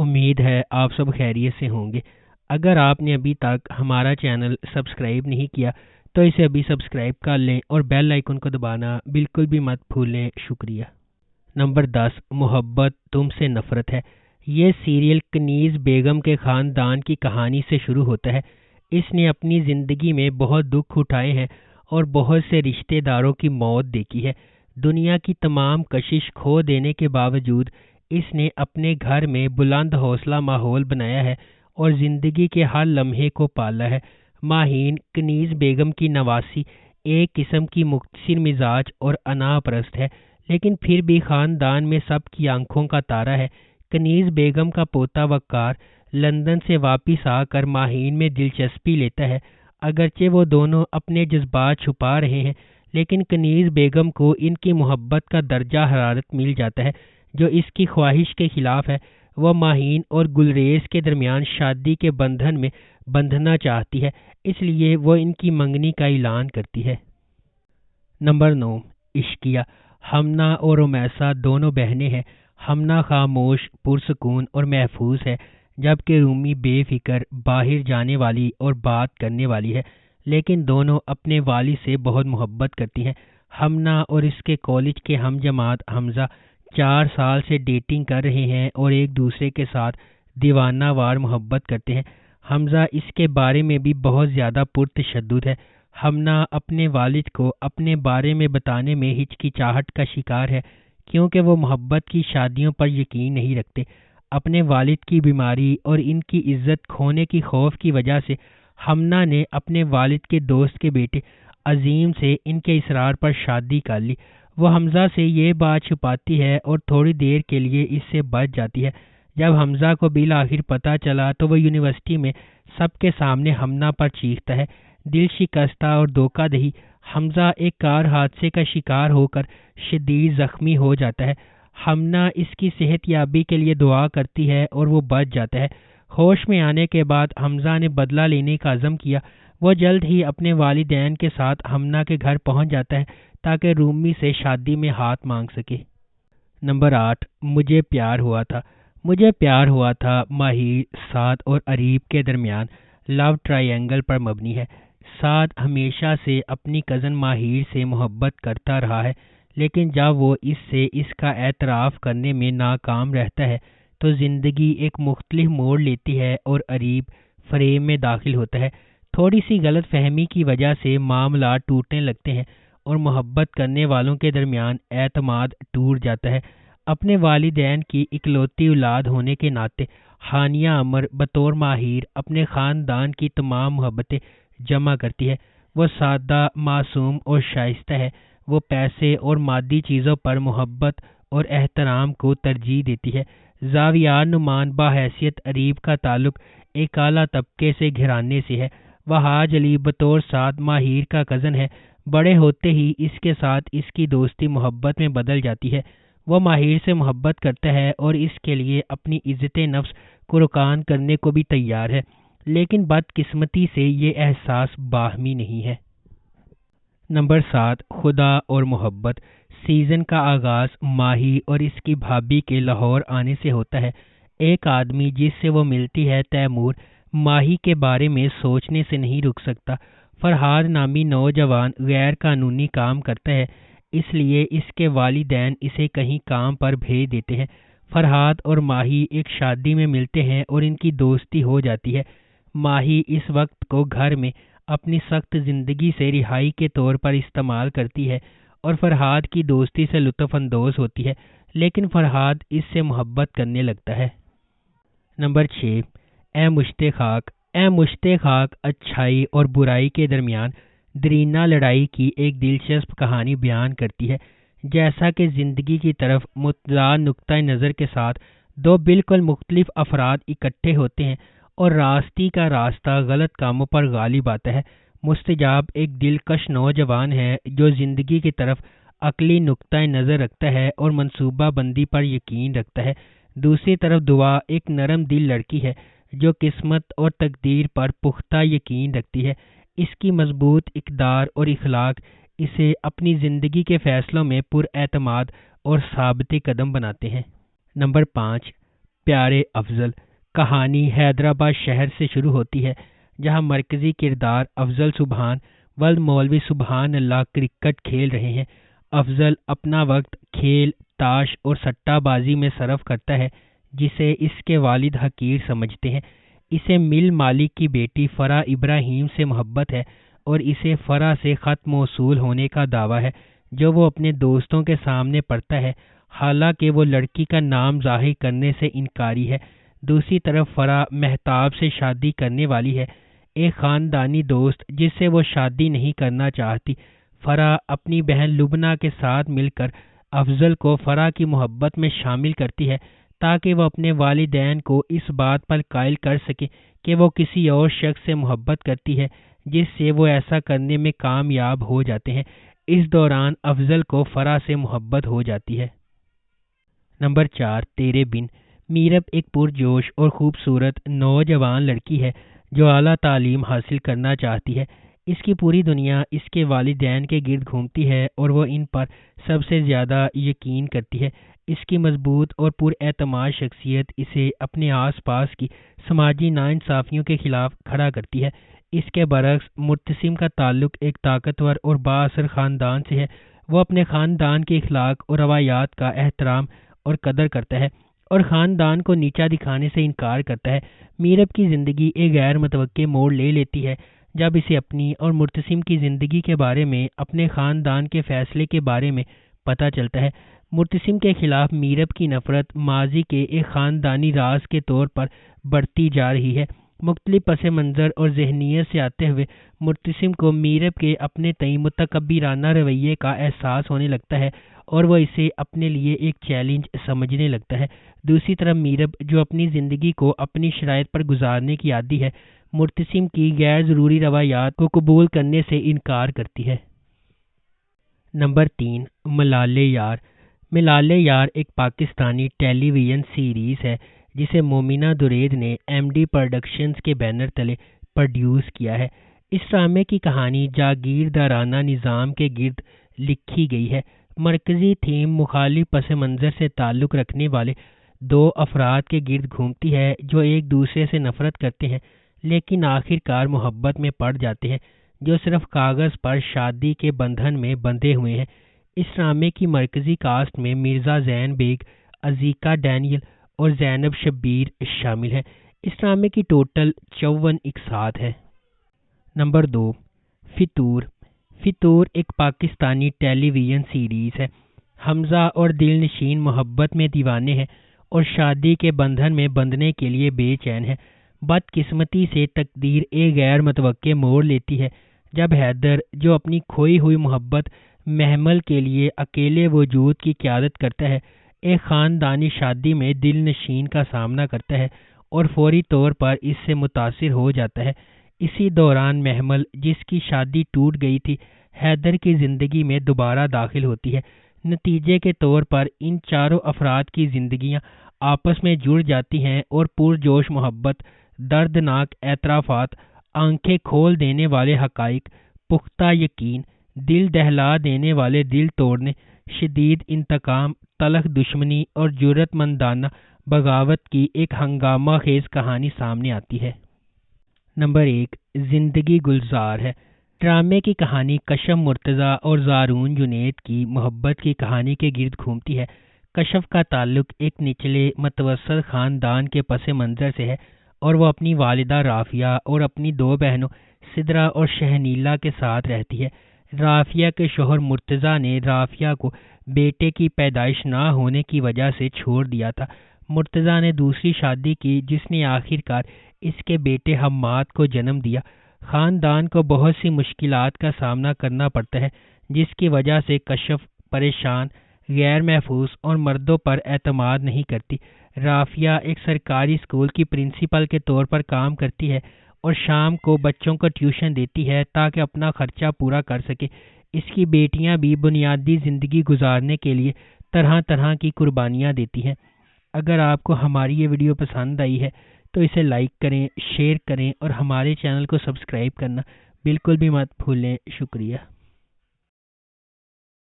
امید ہے آپ سب خیریت سے ہوں گے۔ اگر آپ نے ابھی تک ہمارا چینل سبسکرائب نہیں کیا تو اسے ابھی سبسکرائب کر لیں اور بیل آئیکن کو دبانا بالکل بھی مت بھولیں۔ شکریہ۔ نمبر 10، محبت تم سے نفرت ہے۔ یہ سیریل کنیز بیگم کے خاندان کی کہانی سے شروع ہوتا ہے۔ اس نے اپنی زندگی میں بہت دکھ اٹھائے ہیں اور بہت سے رشتہ داروں کی موت دیکھی ہے۔ دنیا کی تمام کشش کھو دینے کے باوجود اس نے اپنے گھر میں بلند حوصلہ ماحول بنایا ہے اور زندگی کے ہر لمحے کو پالا ہے۔ ماہین کنیز بیگم کی نواسی ایک قسم کی مختصر مزاج اور انا پرست ہے، لیکن پھر بھی خاندان میں سب کی آنکھوں کا تارا ہے۔ کنیز بیگم کا پوتا وقار لندن سے واپس آ کر ماہین میں دلچسپی لیتا ہے۔ اگرچہ وہ دونوں اپنے جذبات چھپا رہے ہیں، لیکن کنیز بیگم کو ان کی محبت کا درجہ حرارت مل جاتا ہے جو اس کی خواہش کے خلاف ہے۔ وہ ماہین اور گلریز کے درمیان شادی کے بندھن میں بندھنا چاہتی ہے، اس لیے وہ ان کی منگنی کا اعلان کرتی ہے۔ نمبر 9، عشقیہ۔ ہمنا اور رومیسا دونوں بہنیں ہیں۔ ہمنا خاموش، پرسکون اور محفوظ ہے، جبکہ رومی بے فکر، باہر جانے والی اور بات کرنے والی ہے، لیکن دونوں اپنے والد سے بہت محبت کرتی ہیں۔ ہمنا اور اس کے کالج کے ہم جماعت حمزہ 4 سال سے ڈیٹنگ کر رہے ہیں اور ایک دوسرے کے ساتھ دیوانہ وار محبت کرتے ہیں۔ حمزہ اس کے بارے میں بھی بہت زیادہ پرتشدد ہے۔ ہمنا اپنے والد کو اپنے بارے میں بتانے میں ہچکچاہٹ کا شکار ہے، کیونکہ وہ محبت کی شادیوں پر یقین نہیں رکھتے۔ اپنے والد کی بیماری اور ان کی عزت کھونے کی خوف کی وجہ سے ہمنا نے اپنے والد کے دوست کے بیٹے عظیم سے ان کے اصرار پر شادی کر لی۔ وہ حمزہ سے یہ بات چھپاتی ہے اور تھوڑی دیر کے لیے اس سے بچ جاتی ہے۔ جب حمزہ کو بالآخر پتہ چلا تو وہ یونیورسٹی میں سب کے سامنے ہمنا پر چیختا ہے۔ دل شکستہ اور دھوکہ دہی، حمزہ ایک کار حادثے کا شکار ہو کر شدید زخمی ہو جاتا ہے۔ ہمنا اس کی صحت یابی کے لیے دعا کرتی ہے اور وہ بچ جاتا ہے۔ ہوش میں آنے کے بعد حمزہ نے بدلہ لینے کا عزم کیا۔ وہ جلد ہی اپنے والدین کے ساتھ ہمنا کے گھر پہنچ جاتا ہے تاکہ رومی سے شادی میں ہاتھ مانگ سکے۔ نمبر 8، مجھے پیار ہوا تھا۔ مجھے پیار ہوا تھا ماہر، سعد اور اریب کے درمیان لو ٹرائی اینگل پر مبنی ہے۔ سعد ہمیشہ سے اپنی کزن ماہر سے محبت کرتا رہا ہے، لیکن جب وہ اس کا اعتراف کرنے میں ناکام رہتا ہے تو زندگی ایک مختلف موڑ لیتی ہے اور اریب فریم میں داخل ہوتا ہے۔ تھوڑی سی غلط فہمی کی وجہ سے معاملات ٹوٹنے لگتے ہیں اور محبت کرنے والوں کے درمیان اعتماد ٹوٹ جاتا ہے۔ اپنے والدین کی اکلوتی اولاد ہونے کے ناطے ہانیہ عمر بطور ماہر اپنے خاندان کی تمام محبتیں جمع کرتی ہے۔ وہ سادہ، معصوم اور شائستہ ہے۔ وہ پیسے اور مادی چیزوں پر محبت اور احترام کو ترجیح دیتی ہے۔ زاویہ نعمان بحیثیت اریب کا تعلق ایک اعلیٰ طبقے سے گھرانے سے ہے۔ وہاج علی بطور سعد ماہر کا کزن ہے۔ بڑے ہوتے ہی اس کے ساتھ اس کی دوستی محبت میں بدل جاتی ہے۔ وہ ماہر سے محبت کرتا ہے اور اس کے لیے اپنی عزت نفس قربان کرنے کو بھی تیار ہے، لیکن بدقسمتی سے یہ احساس باہمی نہیں ہے۔ نمبر 7، خدا اور محبت۔ سیزن کا آغاز ماہی اور اس کی بھابھی کے لاہور آنے سے ہوتا ہے۔ ایک آدمی جس سے وہ ملتی ہے تیمور ماہی کے بارے میں سوچنے سے نہیں رک سکتا۔ فرحاد نامی نوجوان غیر قانونی کام کرتا ہے، اس لیے اس کے والدین اسے کہیں کام پر بھیج دیتے ہیں۔ فرحاد اور ماہی ایک شادی میں ملتے ہیں اور ان کی دوستی ہو جاتی ہے۔ ماہی اس وقت کو گھر میں اپنی سخت زندگی سے رہائی کے طور پر استعمال کرتی ہے اور فرحاد کی دوستی سے لطف اندوز ہوتی ہے، لیکن فرحاد اس سے محبت کرنے لگتا ہے۔ نمبر 6، اے مشت خاک۔ اے مشت خاک اچھائی اور برائی کے درمیان درینہ لڑائی کی ایک دلچسپ کہانی بیان کرتی ہے۔ جیسا کہ زندگی کی طرف متضاد نقطہ نظر کے ساتھ دو بالکل مختلف افراد اکٹھے ہوتے ہیں اور راستی کا راستہ غلط کاموں پر غالب آتا ہے۔ مستجاب ایک دلکش نوجوان ہے جو زندگی کی طرف عقلی نقطہ نظر رکھتا ہے اور منصوبہ بندی پر یقین رکھتا ہے۔ دوسری طرف دعا ایک نرم دل لڑکی ہے جو قسمت اور تقدیر پر پختہ یقین رکھتی ہے۔ اس کی مضبوط اقدار اور اخلاق اسے اپنی زندگی کے فیصلوں میں پر اعتماد اور ثابت قدم بناتے ہیں۔ نمبر 5، پیارے افضل۔ کہانی حیدرآباد شہر سے شروع ہوتی ہے، جہاں مرکزی کردار افضل سبحان ولد مولوی سبحان اللہ کرکٹ کھیل رہے ہیں۔ افضل اپنا وقت کھیل، تاش اور سٹہ بازی میں صرف کرتا ہے، جسے اس کے والد حقیر سمجھتے ہیں۔ اسے مل مالک کی بیٹی فرح ابراہیم سے محبت ہے اور اسے فرح سے خط موصول ہونے کا دعویٰ ہے، جو وہ اپنے دوستوں کے سامنے پڑھتا ہے، حالانکہ وہ لڑکی کا نام ظاہر کرنے سے انکاری ہے۔ دوسری طرف فرح مہتاب سے شادی کرنے والی ہے، ایک خاندانی دوست جس سے وہ شادی نہیں کرنا چاہتی۔ فرح اپنی بہن لبنہ کے ساتھ مل کر افضل کو فرح کی محبت میں شامل کرتی ہے، تاکہ وہ اپنے والدین کو اس بات پر قائل کر سکے کہ وہ کسی اور شخص سے محبت کرتی ہے، جس سے وہ ایسا کرنے میں کامیاب ہو جاتے ہیں۔ اس دوران افضل کو فرح سے محبت ہو جاتی ہے۔ نمبر 4، تیرے بن۔ میرب ایک پرجوش اور خوبصورت نوجوان لڑکی ہے جو اعلیٰ تعلیم حاصل کرنا چاہتی ہے۔ اس کی پوری دنیا اس کے والدین کے گرد گھومتی ہے اور وہ ان پر سب سے زیادہ یقین کرتی ہے۔ اس کی مضبوط اور پراعتماد شخصیت اسے اپنے آس پاس کی سماجی ناانصافیوں کے خلاف کھڑا کرتی ہے۔ اس کے برعکس مرتسم کا تعلق ایک طاقتور اور بااثر خاندان سے ہے۔ وہ اپنے خاندان کے اخلاق اور روایات کا احترام اور قدر کرتا ہے اور خاندان کو نیچا دکھانے سے انکار کرتا ہے۔ میرب کی زندگی ایک غیر متوقع موڑ لے لیتی ہے جب اسے اپنی اور مرتسم کی زندگی کے بارے میں اپنے خاندان کے فیصلے کے بارے میں پتہ چلتا ہے۔ مرتسم کے خلاف میرب کی نفرت ماضی کے ایک خاندانی راز کے طور پر بڑھتی جا رہی ہے۔ مختلف پس منظر اور ذہنیت سے آتے ہوئے مرتسم کو میرب کے اپنے تئیں متکبرانہ رویے کا احساس ہونے لگتا ہے اور وہ اسے اپنے لیے ایک چیلنج سمجھنے لگتا ہے۔ دوسری طرف میرب، جو اپنی زندگی کو اپنی شرائط پر گزارنے کی عادی ہے، مرتسم کی غیر ضروری روایات کو قبول کرنے سے انکار کرتی ہے۔ نمبر 3، ملالہ یار۔ ملالہ یار ایک پاکستانی ٹیلی ویژن سیریز ہے جسے مومنہ درید نے ایم ڈی پروڈکشنز کے بینر تلے پروڈیوس کیا ہے۔ اس ڈرامے کی کہانی جاگیردارانہ نظام کے گرد لکھی گئی ہے۔ مرکزی تھیم مخالف پس منظر سے تعلق رکھنے والے دو افراد کے گرد گھومتی ہے جو ایک دوسرے سے نفرت کرتے ہیں لیکن آخر کار محبت میں پڑ جاتے ہیں، جو صرف کاغذ پر شادی کے بندھن میں بندھے ہوئے ہیں۔ اس ڈرامے کی مرکزی کاسٹ میں مرزا زین بیگ، عزیکا ڈینیل اور زینب شبیر شامل ہیں۔ اس ڈرامے کی ٹوٹل 54 اقساط ہے۔ نمبر 2، فطور۔ فطور ایک پاکستانی ٹیلی ویژن سیریز ہے۔ حمزہ اور دل نشین محبت میں دیوانے ہیں اور شادی کے بندھن میں بندھنے کے لیے بے چین ہیں۔ بدقسمتی سے تقدیر ایک غیر متوقع موڑ لیتی ہے جب حیدر، جو اپنی کھوئی ہوئی محبت محمل کے لیے اکیلے وجود کی قیادت کرتا ہے، ایک خاندانی شادی میں دل نشین کا سامنا کرتا ہے اور فوری طور پر اس سے متاثر ہو جاتا ہے۔ اسی دوران محمل، جس کی شادی ٹوٹ گئی تھی، حیدر کی زندگی میں دوبارہ داخل ہوتی ہے۔ نتیجے کے طور پر ان چاروں افراد کی زندگیاں آپس میں جڑ جاتی ہیں اور پرجوش محبت، دردناک اعترافات، آنکھیں کھول دینے والے حقائق، پختہ یقین، دل دہلا دینے والے دل توڑنے، شدید انتقام، تلخ دشمنی اور جرأت مندانہ بغاوت کی ایک ہنگامہ خیز کہانی سامنے آتی ہے۔ نمبر 1، زندگی گلزار ہے۔ ڈرامے کی کہانی کشف مرتضیٰ اور زارون جنید کی محبت کی کہانی کے گرد گھومتی ہے۔ کشف کا تعلق ایک نچلے متوسط خاندان کے پس منظر سے ہے اور وہ اپنی والدہ رافیہ اور اپنی دو بہنوں سدرہ اور شہنیلہ کے ساتھ رہتی ہے۔ رافیہ کے شوہر مرتضیٰ نے رافیہ کو بیٹے کی پیدائش نہ ہونے کی وجہ سے چھوڑ دیا تھا۔ مرتضیٰ نے دوسری شادی کی جس نے آخر کار اس کے بیٹے حماد کو جنم دیا۔ خاندان کو بہت سی مشکلات کا سامنا کرنا پڑتا ہے جس کی وجہ سے کشف پریشان، غیر محفوظ اور مردوں پر اعتماد نہیں کرتی۔ رافیہ ایک سرکاری اسکول کی پرنسپل کے طور پر کام کرتی ہے اور شام کو بچوں کو ٹیوشن دیتی ہے تاکہ اپنا خرچہ پورا کر سکے۔ اس کی بیٹیاں بھی بنیادی زندگی گزارنے کے لیے طرح طرح کی قربانیاں دیتی ہیں۔ اگر آپ کو ہماری یہ ویڈیو پسند آئی ہے تو اسے لائک کریں، شیئر کریں اور ہمارے چینل کو سبسکرائب کرنا بالکل بھی مت بھولیں۔ شکریہ۔